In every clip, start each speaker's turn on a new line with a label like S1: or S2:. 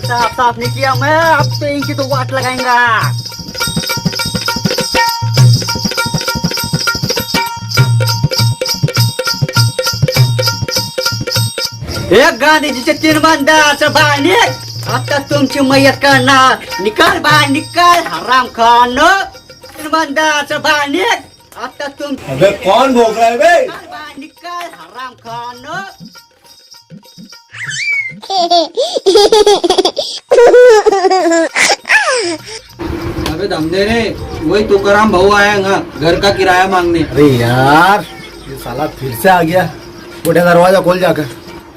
S1: साफ साफ नहीं किया मैं, अब तो इनकी तो वाट लगाएंगा। एक गांधीजीचे 3 बंदाचं बाहेर निघ, आता तुमची मयत करणार, निकाल बाहेर निकाल हराम खान। 3 बंदाचं बाहेर निघ, आता तुम
S2: अबे कौन भोग रहा है बे?
S1: निकाल बाहेर निकाल हराम खान।
S3: अबे धमदे रे, वही तुकाराम भाऊ आएगा घर का किराया मांगने।
S2: अरे यार ये साला फिर से आ गया, उठे दरवाजा खोल जाकर।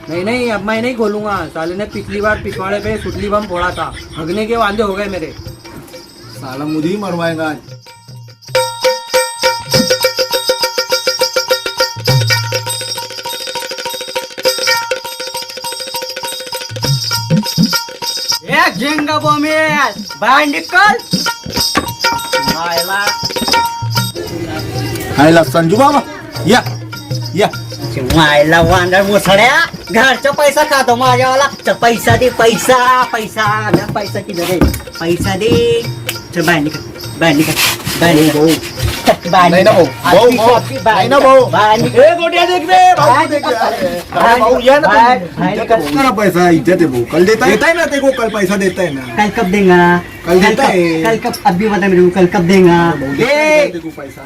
S3: नहीं अब मैं नहीं खोलूंगा। साले ने पिछली बार पिछवाड़े पे सुतली बम फोड़ा था, भगने के वादे हो गए मेरे।
S2: साला मुझे ही मरवाएगा आज।
S1: एक झिंगा बोमेल बाहेर निकाल। मायला
S2: हायला संजू बाबा या या
S1: मायला वांडर मुसड्या, घरचा पैसा खातो माझ्यावाला। चल पैसा दे, पैसा पैसा दे, पैसा किती दे, पैसा दे। चल बाहेर निकाल, बाहेर निकाल, बाहेर निकाल।
S2: नहीं ना भाऊ, भाऊ नहीं ना भाऊ। ए गोटिया देख बे, भाऊ देख बे। अरे भाऊ ये ना तेरा पैसा इज्जत है भाऊ, कल देता है ना तेरे को, कल पैसा देता है ना।
S1: कल कब देगा?
S2: कल देता है।
S1: कल कब? अभी बता मेरे को, कल कब देगा?
S2: तेरे को पैसा।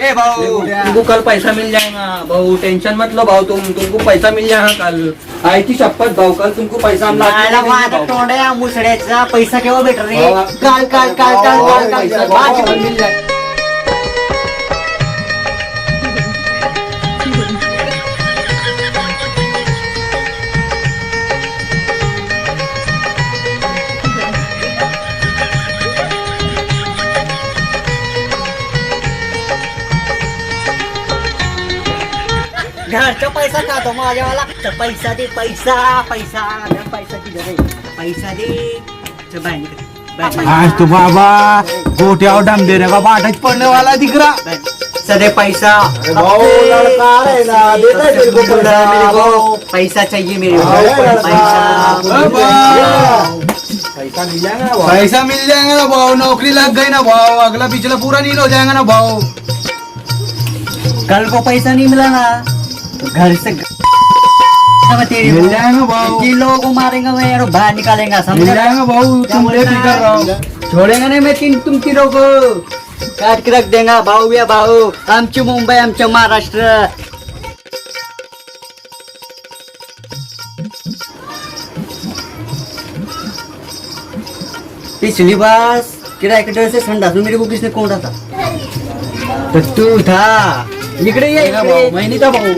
S3: ए भाऊ, तुमको कल पैसा मिल जाएगा भाऊ, टेंशन मत लो भाऊ, तुमको पैसा मिल जाएगा कल। आई थी शपथ भाऊ, कल तुमको पैसा हम
S1: मायला वांडर तोंड्या मुसड्याचा पैसा केव्हा भेटणार रे? काल काल काल काल काल काल
S3: पैसा मिल जाए।
S1: घरचा पैसा खातो माझ्यावाला। तर पैसा दे, पैसा पैसा दे, पैसा किती दे, पैसा दे। चल बाहेर निकल, बाहेर निकल।
S2: आज तो बाबा गोटिया और डम देने का बाटच पड़ने वाला दिख रहा।
S1: सदे पैसा।
S2: भाऊ लड़का है ना, देता है तेरे को पैसा।
S1: मेरे को पैसा चाहिए, मेरे को पैसा।
S2: पैसा मिल जाएगा ना भाऊ।
S3: पैसा मिल जाएगा ना भाऊ, नौकरी लग गई ना भाऊ, अगला पिछला पूरा नील हो जाएगा ना भाऊ।
S1: कल को पैसा नहीं मिला ना तो घर से
S3: मिल जाएगा भाऊ,
S1: जिन लोगों को मारेंगे मैं यार बाहर निकालेंगा,
S3: मिल
S1: समझ
S3: जाएगा भाऊ, तुम ले फिकर रहो।
S1: छोड़ेंगे नहीं मैं तुम तीनों को काट के रख देगा भाऊ। या भाऊ आमची मुंबई, आमच्या महाराष्ट्र। पिछली बार किराए के डर से संडास में मेरे को किसने कोंडा था? तो तू था। इकडे ये,
S3: भाऊ मैं नहीं था भाऊ,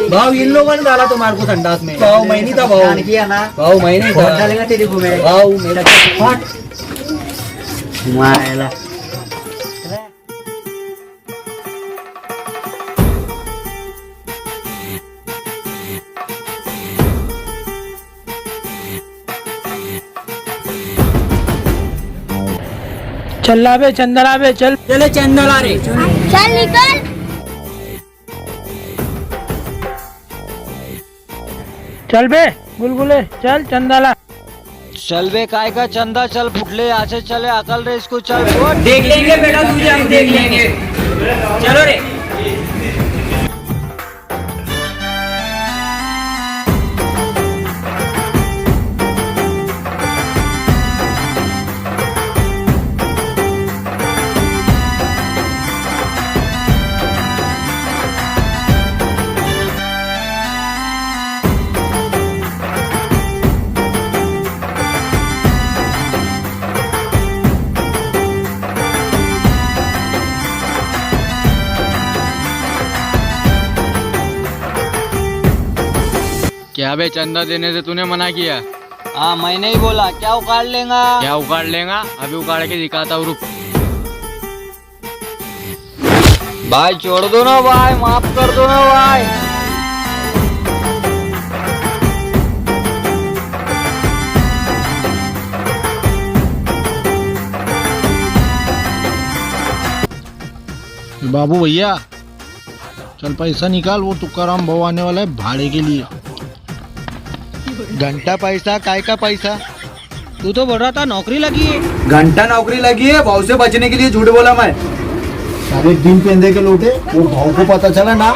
S3: भाऊ इन लोगों ने डाला तुम्हारे को संडास में। भाऊ मैं नहीं था भाऊ,
S1: किया ना
S3: भाऊ मैं नहीं
S1: बहुत
S3: था
S1: डालेगा तेरे को मैं
S3: भाऊ, मेरा
S1: मायला।
S4: चल ला बे चंदन आ बे, चल
S1: चले चंदन आ रे।
S5: चल निकल।
S4: चल बे गुलगुले, चल चंदाला।
S6: चल बे काय का चंदा, चल फुटले यहाँ से चले, अकल रे इसको, चल
S1: देख लेंगे बेटा, तुझे हम देख लेंगे। चलो रे।
S6: क्या बे, चंदा देने से तूने मना किया? हाँ मैं नहीं बोला, क्या उखाड़ लेगा? क्या उखाड़ लेगा? अभी उखाड़ के दिखाता हूँ, रुक। भाई छोड़ दो ना भाई, माफ कर दो ना भाई।
S7: बाबू भैया चल पैसा निकाल, वो तुकाराम भाऊ आने वाला है भाड़े के लिए।
S6: घंटा पैसा, काय का पैसा?
S4: तू तो बोल रहा था नौकरी लगी है।
S3: घंटा नौकरी लगी है, भाव से बचने के लिए झूठ बोला मैं।
S2: सारे दिन पेंदे के लोटे, वो भाव को पता चला ना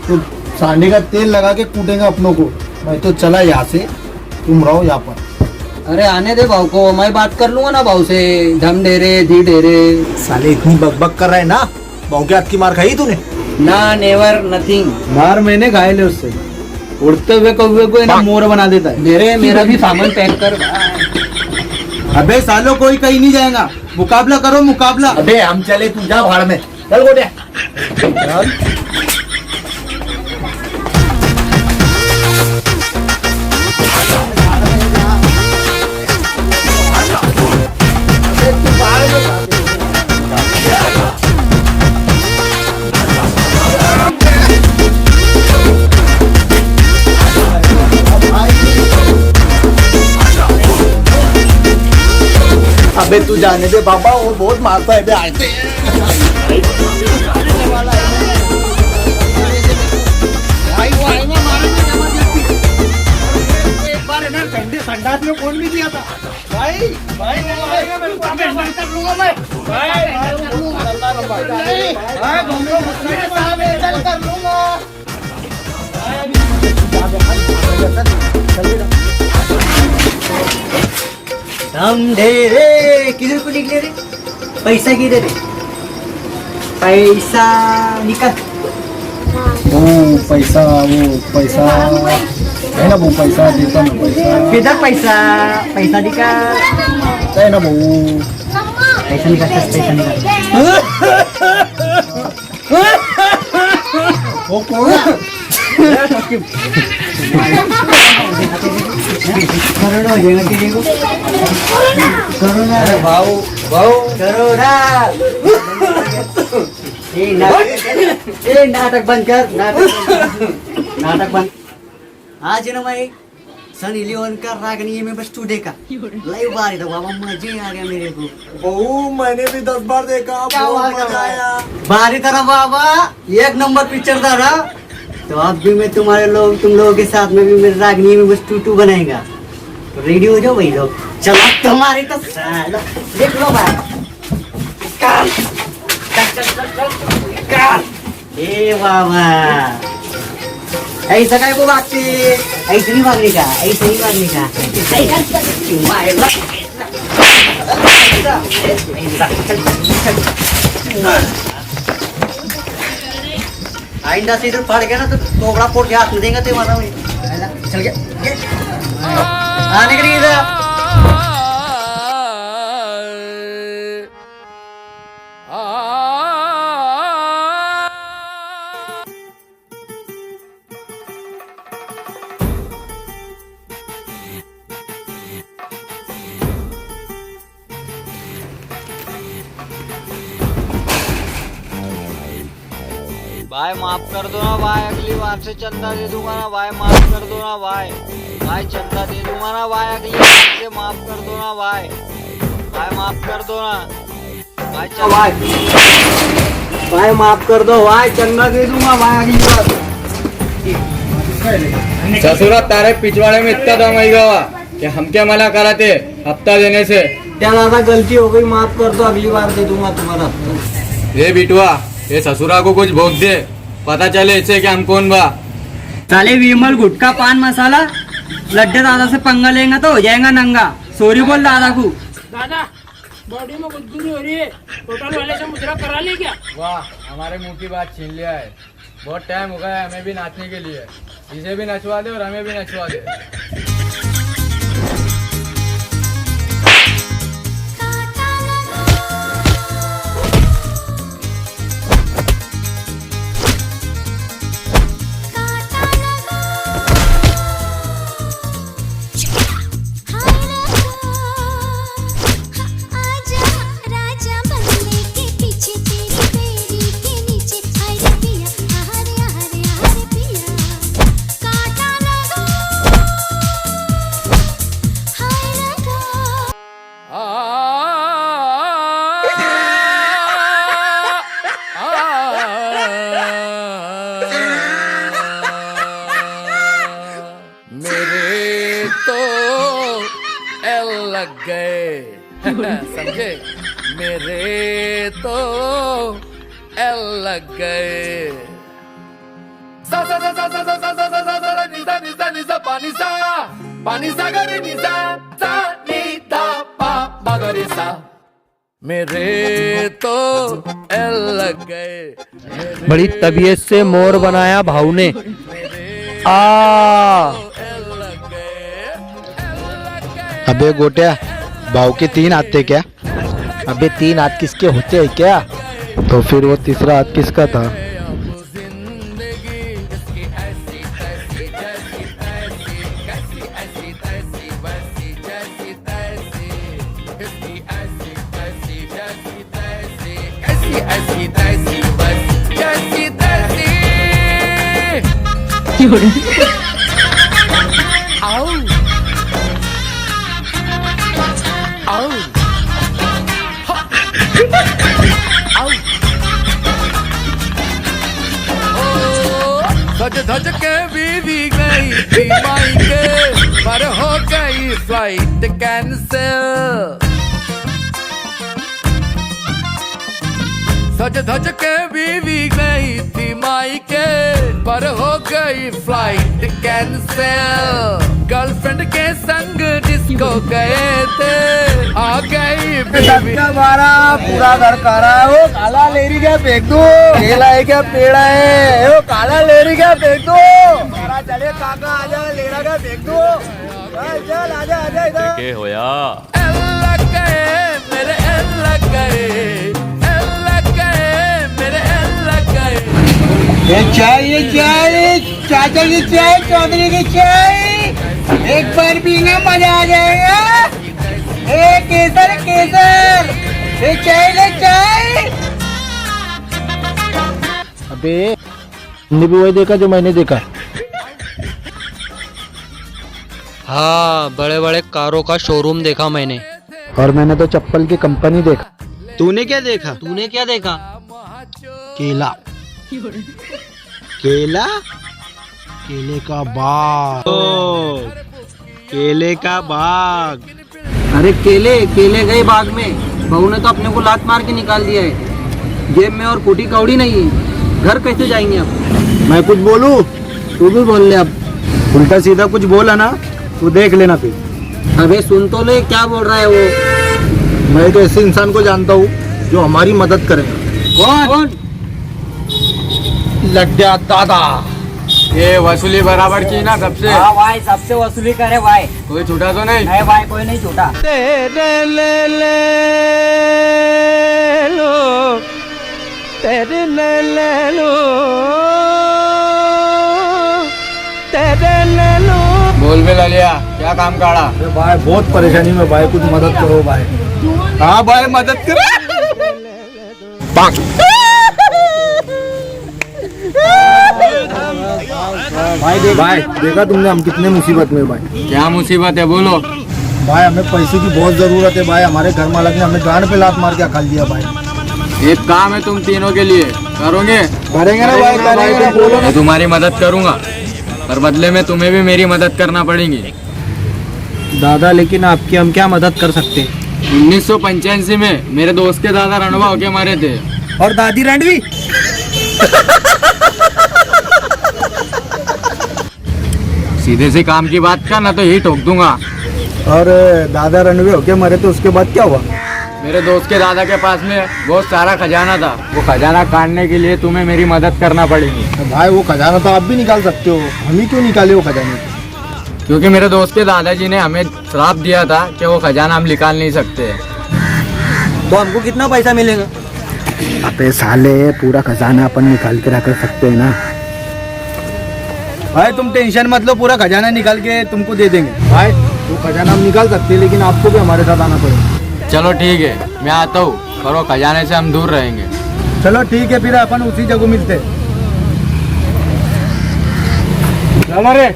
S2: तो सांडे का तेल लगा के कूटेंगे अपनों को। मैं तो चला यहाँ से, तुम रहो यहाँ पर।
S3: अरे आने दे भाव को, मैं बात कर लूंगा ना भाव से। धम दे रे, धी दे रे।
S2: साले इतनी बकबक कर रहा है ना, भाव के हाथ की मार खाई तूने?
S3: ना, नेवर, नथिंग। मार मैंने खाए ले उससे। उड़ते हुए कौवे को ना मोर बना देता है। मेरा भी सामान पैक कर। अबे सालों कोई कहीं नहीं जाएगा, मुकाबला करो मुकाबला।
S2: अबे हम चले, तू जा भाड़ में, चल गोटिया। अबे तू जाने दे बाबा, वो बहुत मारता है बे। आते संडास में कौन भी दिया था भाई? भाई कर लूंगा मैं। कर लूंगा।
S1: हम दे रे, किधर को निकले रे? पैसा किधर है? पैसा निकाल।
S2: वो पैसा है ना, वो पैसा देता ना, पैसा
S1: किधर पैसा? पैसा निकाल।
S2: है ना वो।
S1: पैसा निकाल, पैसा निकाल।
S2: वो कौन है?
S1: करोड़ा हो जाएगा तेरे को। करोड़ा
S3: भाव भाव
S1: करोड़ा। नाटक बंद कर, नाटक बंद। आज ना मैं सन 11 का रागनी में बस 2 देखा लाइव बार था बाबा, मजे आ गया मेरे को।
S2: बहू मैंने भी 10 बार देखा, बहुत मजा आया।
S1: बारी तरह बाबा, 1 नंबर पिक्चर था ना। तो अब भी मैं तुम लोगों के साथ में भी मेरे रागनी में बस 2 बनेगा। तो रेडी हो जाओ भाई लोग, चलो तुम्हारी तो सालो देख लो भाई। काल काल ए बाबा, ऐसा काय को भागते? ऐसे नहीं भागने का, ऐसे नहीं भागने का। आइंदा से इधर पड़ गया ना तो टोकरा फोड़ के हाथ में देंगे तो मारा चल गया। आने के लिए इधर।
S6: भाई माफ कर दो ना भाई, अगली बार से चंदा दे दूंगा ना भाई, माफ कर दो ना भाई। भाई चंदा दे दूंगा ना भाई, अगली बार से माफ कर दो ना भाई। भाई माफ कर दो ना भाई, चंदा
S3: भाई माफ कर दो भाई, चंदा दे दूंगा भाई अगली बार।
S6: ससुरा तारे पिछवाड़े में इतना दम आई गवा कि हम क्या मना कराते हफ्ता देने से।
S3: क्या दादा गलती हो गई, माफ कर दो, अगली बार दे दूंगा तुम्हारा हफ्ता।
S6: ये बिटुआ, ये ससुरा को कुछ भोग दे, पता चले इससे कि हम कौन बा।
S1: साले विमल गुटका पान मसाला लड्डे दादा से पंगा लेंगे तो हो जाएगा नंगा। सॉरी बोल दादा को।
S4: दादा बॉडी में गुदगुदी हो रही है, टोटल वाले से मुजरा करा ले क्या?
S6: वाह, हमारे मुंह की बात छीन लिया है। बहुत टाइम हो गया है हमें भी नाचने के लिए। इसे भी नचवा दे और हमें भी नचवा दे।
S5: लग गए समझे मेरे तो एल लग गए सा सा सा सा सा सा सा सा सा सा सा निसा निसा निसा पानी सा गरे निसा सा नी ता पा मा गरे सा मेरे तो एल लग गए
S8: बड़ी तबीयत से मोर बनाया भाऊ ने
S7: अबे गोटिया भाव के 3 हाथ थे क्या?
S8: अबे 3 हाथ किसके होते हैं क्या?
S7: तो फिर वो तीसरा हाथ किसका था?
S5: धज धज के बीवी गई थी माई के पर हो गई फ्लाइट कैंसिल सज धज के बीवी गई थी माई के पर हो गई फ्लाइट कैंसिल गर्लफ्रेंड के संग डिस्को गए थे आ गई बीवी
S3: हमारा पूरा घर काला है वो काला लेरी क्या फेंक दो केला है क्या पेड़ा है वो काला लेरी क्या फेंक दो हमारा चले काका आजा लेरा क्या फेंक दो चल आजा आजा इधर
S5: के होया एल लग गए मेरे एल लग गए
S3: ये चाय चाचा की चाय चौधरी की चाय एक बार पीना मजा आ जाएगा केसर केसर ये चाय ले चाय
S7: अबे तुमने भी वही देखा जो मैंने देखा?
S8: हाँ बड़े बड़े कारों का शोरूम देखा मैंने।
S7: और मैंने तो चप्पल की कंपनी देखा।
S3: तूने क्या देखा?
S8: तूने क्या देखा?
S7: केला केला केले का बाग।
S3: केले का बाग।
S8: अरे केले गए बाग में बहू ने तो अपने को लात मार के निकाल दिया है जेब में और फूटी कौड़ी नहीं है। घर कैसे जाएंगे अब?
S3: मैं कुछ बोलूं?
S8: तू भी बोल ले अब।
S3: उल्टा सीधा कुछ बोला ना तू देख लेना फिर।
S8: अबे सुन तो ले क्या बोल रहा है वो।
S3: मैं तो ऐसे इंसान को जानता हूँ जो हमारी मदद करेगा।
S8: कौन?
S3: लग गया दादा।
S5: ये वसूली बराबर की ना सबसे।
S1: हाँ भाई सबसे वसूली करे भाई।
S5: कोई छूटा तो नहीं?
S1: नहीं भाई कोई नहीं छूटा।
S8: तेरे ले लो तेरे ले लो तेरे ले लो।
S5: बोल भी लिया क्या काम काढ़ा?
S3: अरे भाई बहुत परेशानी में भाई कुछ मदद करो भाई।
S5: हाँ भाई मदद करो।
S3: भाई देखा तुमने हम कितने मुसीबत में भाई।
S5: क्या मुसीबत है बोलो?
S3: भाई हमें पैसे की बहुत जरूरत है भाई। हमारे घर मालक ने हमें गांड पे लात मार के खाल दिया भाई।
S5: एक काम है तुम तीनों के लिए करोगे?
S3: करेंगे ना भाई करेंगे ना बोलो।
S5: मैं तुम्हारी मदद करूंगा पर बदले में तुम्हें भी मेरी मदद करना पड़ेगी।
S8: दादा लेकिन आपकी हम क्या मदद कर सकते हैं?
S5: 1985 में मेरे दोस्त के दादा रणवा होके मरे थे।
S8: और दादी रणवी?
S5: सीधे से काम की बात कर ना तो यही ठोक दूंगा।
S3: और दादा रणवे होके मरे तो उसके बाद क्या हुआ?
S5: मेरे दोस्त के दादा के पास में बहुत सारा खजाना था। वो खजाना काटने के लिए तुम्हें मेरी मदद करना पड़ेगी।
S3: तो भाई वो खजाना तो आप भी निकाल सकते हो। हम ही क्यों निकाले वो खजाने?
S5: क्योंकि मेरे दोस्त के दादाजी ने हमें श्राप दिया था कि वो खजाना हम निकाल नहीं सकते।
S8: तो हमको कितना पैसा मिलेगा?
S7: अबे साले पूरा खजाना अपन निकाल के रख सकते हैं ना।
S3: भाई तुम टेंशन मत लो पूरा खजाना निकाल के तुमको दे देंगे। भाई वो खजाना हम निकाल सकते हैं लेकिन आपको भी हमारे साथ आना पड़ेगा।
S5: चलो ठीक है मैं आता हूँ करो खजाने से हम दूर रहेंगे।
S3: चलो ठीक है फिर अपन उसी जगह मिलते। चलो रे।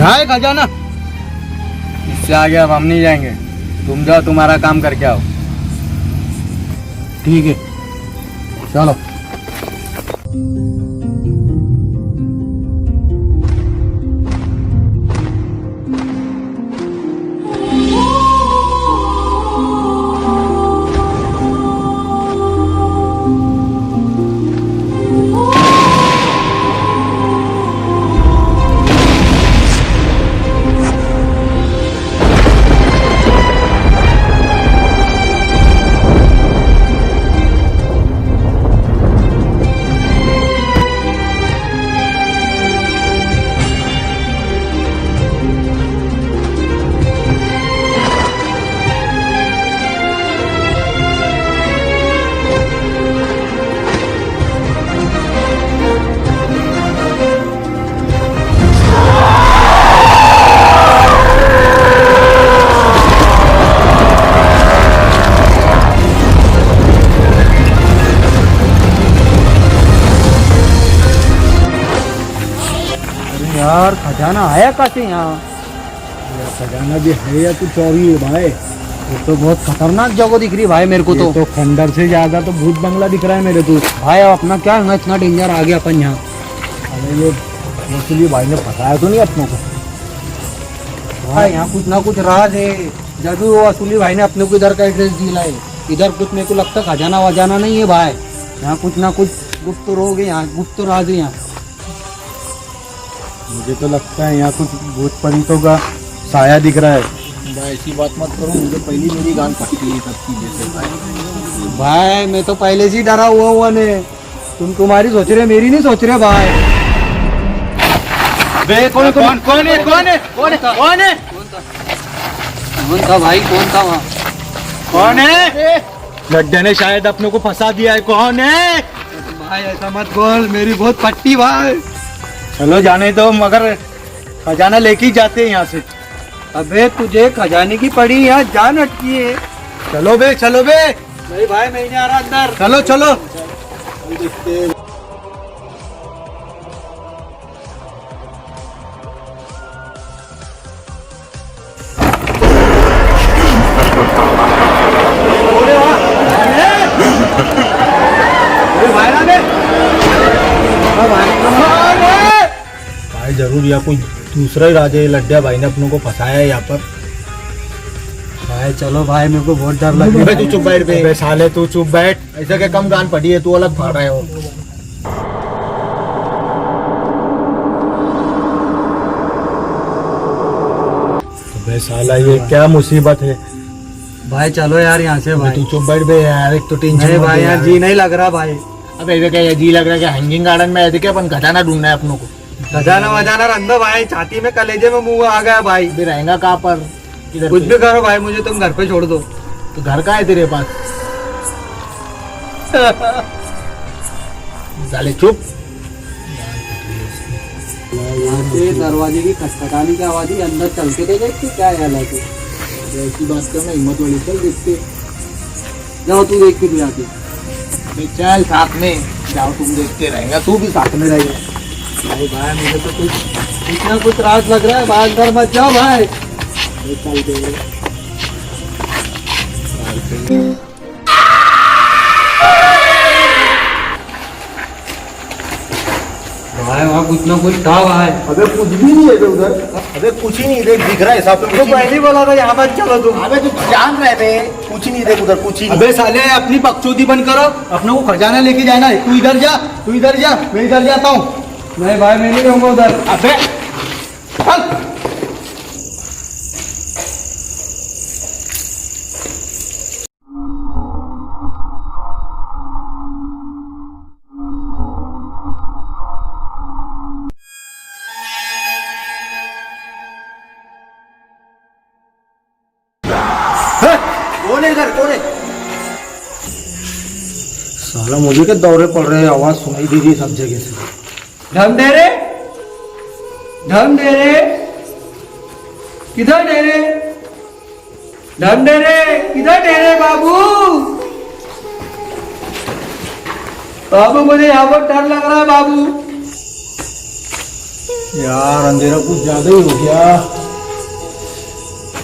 S3: यहाँ है खजाना।
S8: इससे आगे अब हम नहीं जाएंगे, तुम जाओ तुम्हारा काम करके आओ।
S3: ठीक है चलो।
S8: यार खजाना आया कैसे यहाँ?
S3: खजाना भी है या कुछ और ही है भाई।
S8: ये तो बहुत खतरनाक जगह दिख रही भाई मेरे को
S3: ये तो खंडर से ज्यादा तो भूत बंगला दिख रहा है मेरे को।
S8: भाई अब अपना क्या है, इतना डेंजर आ गया अपन यहाँ।
S3: अरे ये वसूली भाई ने फंसाया तो नहीं अपनों को?
S8: भाई यहाँ कुछ ना कुछ राज है। जब भी वो वसूली भाई ने अपने को इधर का एड्रेस दिला है, इधर कुछ मेरे को लगता खजाना वजाना नहीं है भाई। यहाँ कुछ ना कुछ गुप्त रोग है, यहाँ गुप्त राज है यहाँ।
S3: मुझे तो लगता है यहाँ कुछ भूत परितों का साया दिख रहा है। भाई ऐसी बात मत करो, मुझे पहली मेरी गान पकती है सब चीजें से भाई।
S8: भाई मैं तो पहले से ही डरा हुआ ने। तुम तुम्हारी सोच रहे, मेरी नहीं सोच रहे भाई।
S3: कौन कौन कौन है कौन है कौन है कौन है
S8: कौन था भाई, कौन था वहाँ?
S3: कौन है? लड्डे ने शायद अपने को फंसा दिया है। कौन है
S8: भाई? ऐसा मत बोल, मेरी बहुत पट्टी भाई।
S3: चलो जाने दो, मगर खजाना लेके ही जाते हैं यहाँ से।
S8: अबे तुझे खजाने की पड़ी, यहाँ जान अटकी है।
S3: चलो बे चलो बे।
S8: नहीं भाई मैं नहीं आ रहा अंदर।
S3: चलो चलो। भाई जरूर या कोई दूसरा ही राजा लड्डा भाई ने अपनों को फंसाया है यहाँ पर।
S8: भाई चलो भाई, मेरे को बहुत डर लग रहा है।
S3: तू चुप बैठ बे साले, तू चुप बैठ। ऐसा क्या कम गान पड़ी है, तू अलग फाड़ रहे हो। बे साला ये क्या मुसीबत है।
S8: भाई चलो यार यहाँ से भाई।
S3: तू चुप बैठ बे यार, एक तो टेंशन।
S8: अरे भाई यार जी नहीं लग रहा भाई।
S3: अबे ये क्या जी लग रहा है क्या? हैंगिंग गार्डन में ऐसे क्या अपन खजाना ढूंढना है अपनों को?
S8: खजाना वजाना रंधो भाई, छाती में कलेजे में मुंह आ गया भाई।
S3: भी रहेगा कहाँ पर? इधर
S8: कुछ भी करो भाई, मुझे तुम घर पे छोड़ दो।
S3: तो घर का है तेरे पास? साले चुप।
S8: दरवाजे की खटखटाने की आवाज ही, अंदर चल के देखते क्या हालत है।
S3: ऐसी बात करना हिम्मत वाली, चल देखते।
S8: जाओ तू देख के भी आती।
S3: चल साथ में जाओ, तुम देखते रहेगा, तू भी साथ में रहेगा।
S8: भाई भाई मुझे तो कुछ ना कुछ राज लग रहा है। बाहर घर मत जाओ भाई।
S3: चल दे।
S8: भाई वहाँ कुछ ना कुछ था भाई।
S3: अबे कुछ भी नहीं है उधर। अबे कुछ ही नहीं, देख दिख रहा है साफ।
S8: तो पहले ही बोला था यहाँ मत चलो तुम।
S3: अबे तू जान रहे थे, कुछ ही नहीं, देख उधर कुछ ही नहीं।
S8: अबे साले अपनी बकचोदी बंद करो, अपने को खजाना लेके जाना है। तू इधर जा, तू इधर जा, मैं इधर जाता हूँ। नहीं भाई मैं नहीं रहूंगा उधर।
S3: अबे चल। कौन है इधर? कौन है? साला मुझे के दौरे पड़ रहे हैं, आवाज सुनाई दे रही सब जगह से।
S8: ढम डेरे, ढम डेरे, किधर डेरे? ढम डेरे, किधर डेरे बाबू? बाबू मुझे यहाँ पर डर लग रहा है बाबू।
S7: यार अंधेरा कुछ ज्यादा ही हो गया,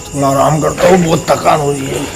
S7: थोड़ा आराम करता हूँ, बहुत थकान हो रही है।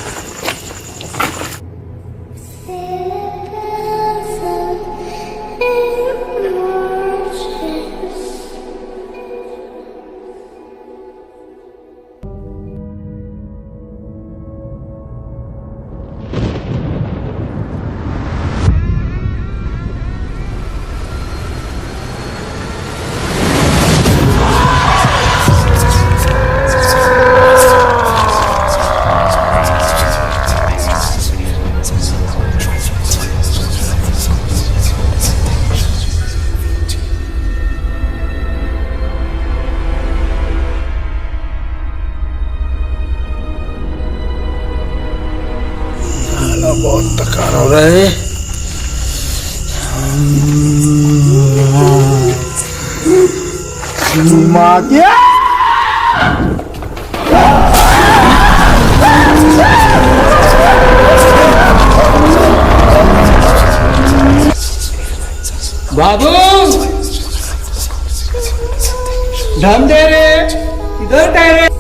S7: बहुत थकान हो रहा है। माँ क्या
S3: बाबू दम दे रे, इधर ठहरे।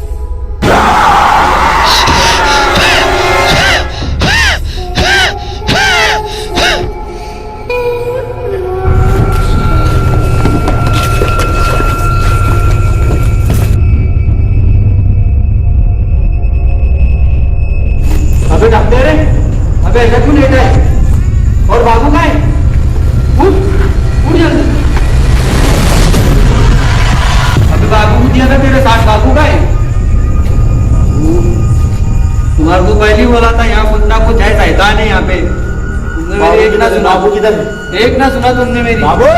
S3: अबे दम दे रे, अबे ऐसा क्यों लेटा है? और बाबू का है? उठ उठ जल्दी। अबे बाबू को दिया था तेरे साथ, बाबू का है? तुम्हारे को पहले ही बोला था यहाँ कुछ ना कुछ है, शैतान है यहाँ पे। तुमने मेरी एक ना सुना,
S7: बाबू किधर है?
S3: एक ना सुना तुमने मेरी।
S7: बाबू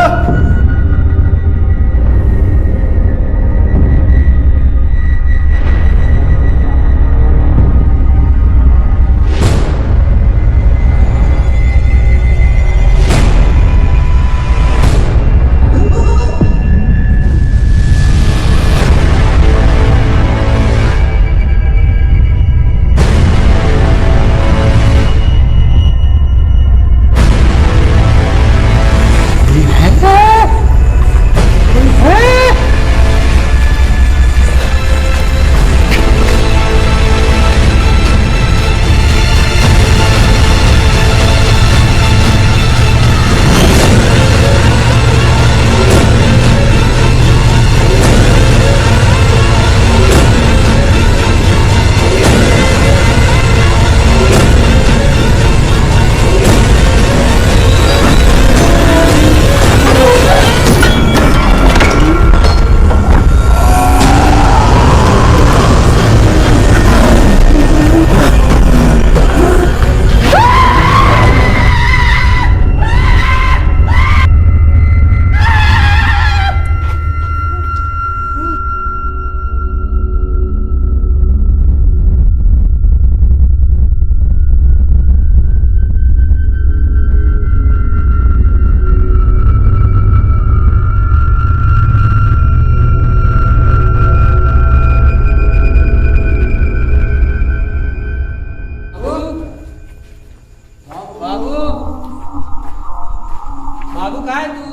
S3: बाबू कहाँ है तू?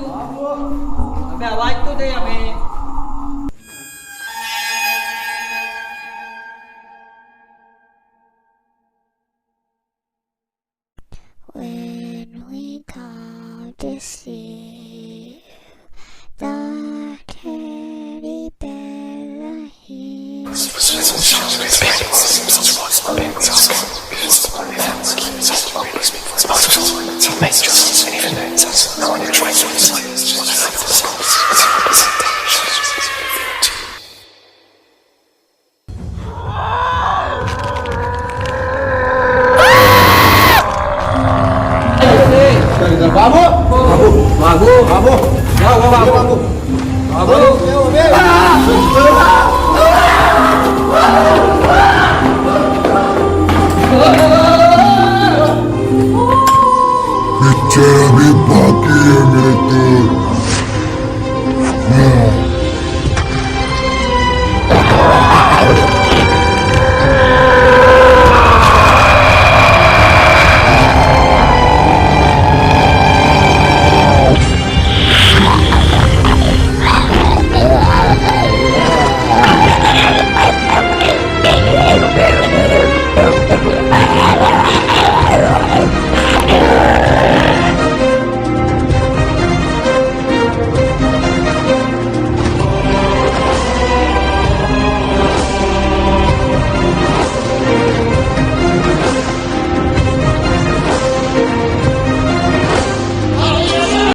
S3: अबे आवाज तो दे हमें।
S9: When we come to see the teddy bear here.
S3: बाबू बाबू बाबू बाबू क्या हुआ बाबू? बाबू